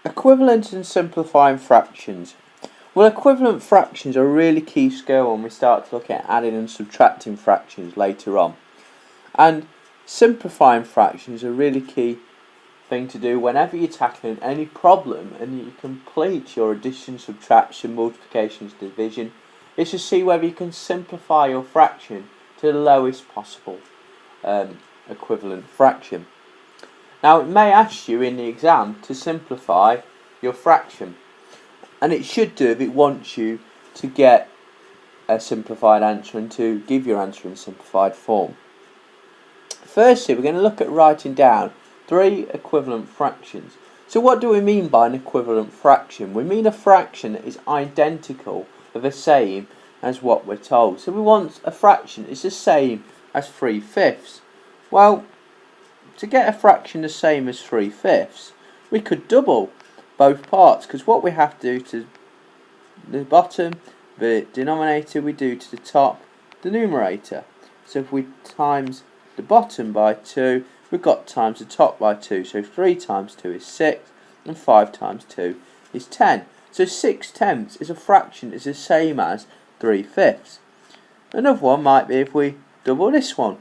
Equivalent and simplifying fractions. Well, equivalent fractions are a really key skill when we start to look at adding and subtracting fractions later on. And simplifying fractions are a really key thing to do whenever you're tackling any problem and you complete your addition, subtraction, multiplications, division. It's to see whether you can simplify your fraction to the lowest possible equivalent fraction. Now, it may ask you in the exam to simplify your fraction, and it should do if it wants you to get a simplified answer and to give your answer in simplified form. Firstly, we're going to look at writing down 3 equivalent fractions. So what do we mean by an equivalent fraction? We mean a fraction that is identical or the same as what we're told. So we want a fraction that's the same as 3/5. Well, to get a fraction the same as 3/5, we could double both parts, because what we have to do to the bottom, the denominator, we do to the top, the numerator. So if we times the bottom by 2, we've got times the top by 2. So 3 times 2 is 6, and 5 times 2 is 10. So 6/10 is a fraction that's the same as 3/5. Another one might be if we double this one,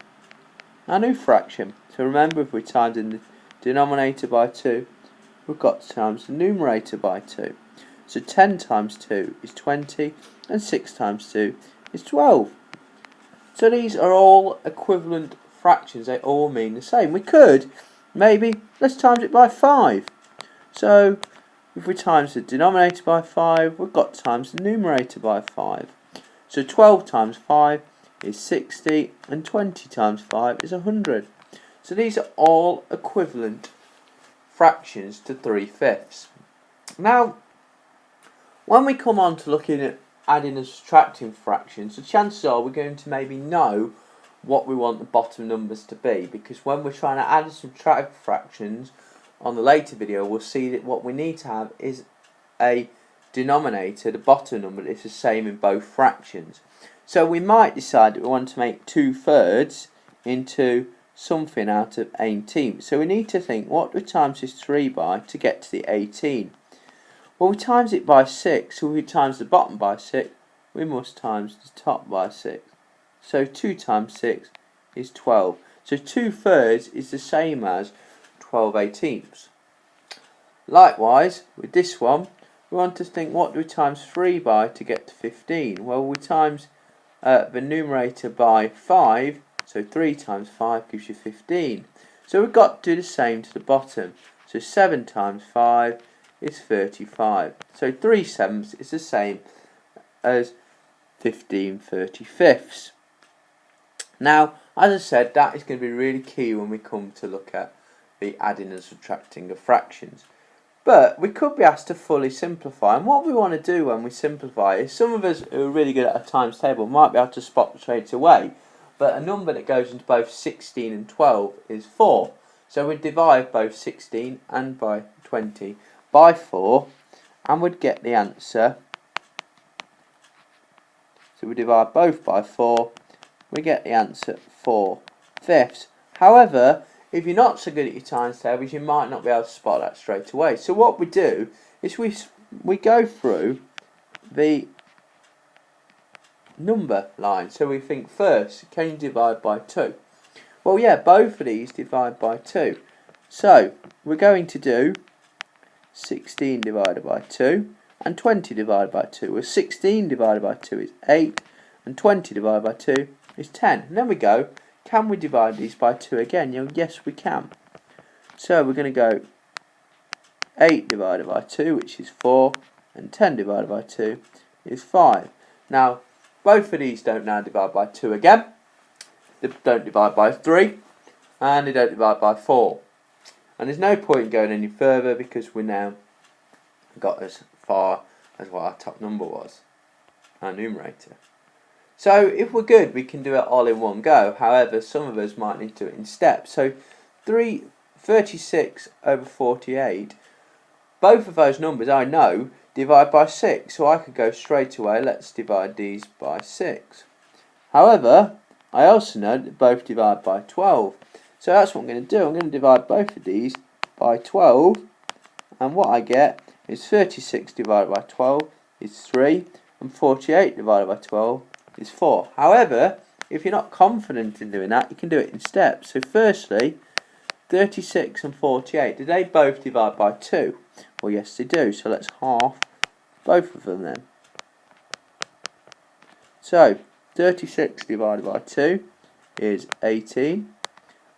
our new fraction. So remember, if we times in the denominator by 2, we've got times the numerator by 2. So 10 times 2 is 20, and 6 times 2 is 12. So these are all equivalent fractions, they all mean the same. We could, maybe, let's times it by 5. So if we times the denominator by 5, we've got times the numerator by 5. So 12 times 5 is 60, and 20 times 5 is 100. So these are all equivalent fractions to 3/5. Now, when we come on to looking at adding and subtracting fractions, the chances are we're going to maybe know what we want the bottom numbers to be, because when we're trying to add and subtract fractions on the later video, we'll see that what we need to have is a denominator, the bottom number, is the same in both fractions. So we might decide that we want to make 2/3 into something out of 18. So we need to think, what do we times this 3 by to get to the 18? Well, we times it by 6, so if we times the bottom by 6, we must times the top by 6. So 2 times 6 is 12. So 2/3 is the same as 12/18. Likewise, with this one, we want to think, what do we times 3 by to get to 15? Well, we times the numerator by 5, so 3 times 5 gives you 15. So we've got to do the same to the bottom. So 7 times 5 is 35. So 3/7 is the same as 15/35. Now, as I said, that is going to be really key when we come to look at the adding and subtracting of fractions. But we could be asked to fully simplify, and what we want to do when we simplify is, some of us who are really good at a times table might be able to spot straight away, but a number that goes into both 16 and 12 is 4. So we'd divide both 16 and by 20 by 4, and we'd get the answer. So we divide both by 4, we get the answer 4/5. However, if you're not so good at your times tables, you might not be able to spot that straight away. So what we do is we go through the number line. So we think first, can you divide by 2? Well, yeah, both of these divide by 2. So we're going to do 16 divided by 2 and 20 divided by 2. Well, 16 divided by 2 is 8, and 20 divided by 2 is 10. And then we go, can we divide these by 2 again? Yes, we can. So we're going to go 8 divided by 2, which is 4, and 10 divided by 2 is 5. Now, both of these don't now divide by 2 again. They don't divide by 3, and they don't divide by 4. And there's no point in going any further, because we now got as far as what our top number was, our numerator. So if we're good, we can do it all in one go. However, some of us might need to do it in steps. So 36 over 48, both of those numbers I know divide by 6. So I could go straight away, let's divide these by 6. However, I also know that both divide by 12. So that's what I'm going to do. I'm going to divide both of these by 12. and what I get is 36 divided by 12 is 3, and 48 divided by 12 is 4. However, if you're not confident in doing that, you can do it in steps. So firstly, 36 and 48, do they both divide by 2? Well, yes they do, so let's half both of them then. So 36 divided by 2 is 18,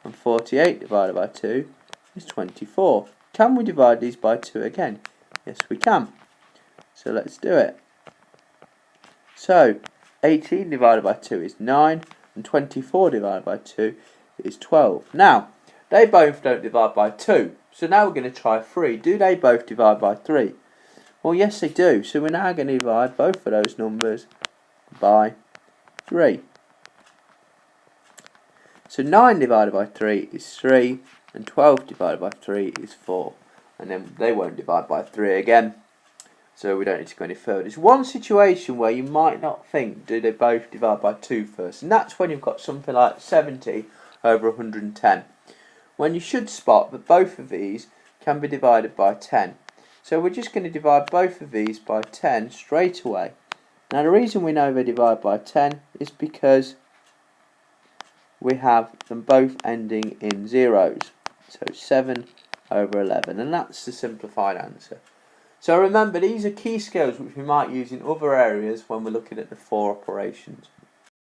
and 48 divided by 2 is 24. Can we divide these by 2 again? Yes we can. So let's do it. So 18 divided by 2 is 9, and 24 divided by 2 is 12. Now, they both don't divide by 2, so now we're going to try 3. Do they both divide by 3? Well, yes they do, so we're now going to divide both of those numbers by 3. So 9 divided by 3 is 3, and 12 divided by 3 is 4. And then they won't divide by 3 again, so we don't need to go any further. There's one situation where you might not think, do they both divide by 2 first? And that's when you've got something like 70 over 110. When you should spot that both of these can be divided by 10. So we're just going to divide both of these by 10 straight away. Now the reason we know they divide by 10 is because we have them both ending in zeros. So 7 over 11, and that's the simplified answer. So remember, these are key skills which we might use in other areas when we're looking at the 4 operations.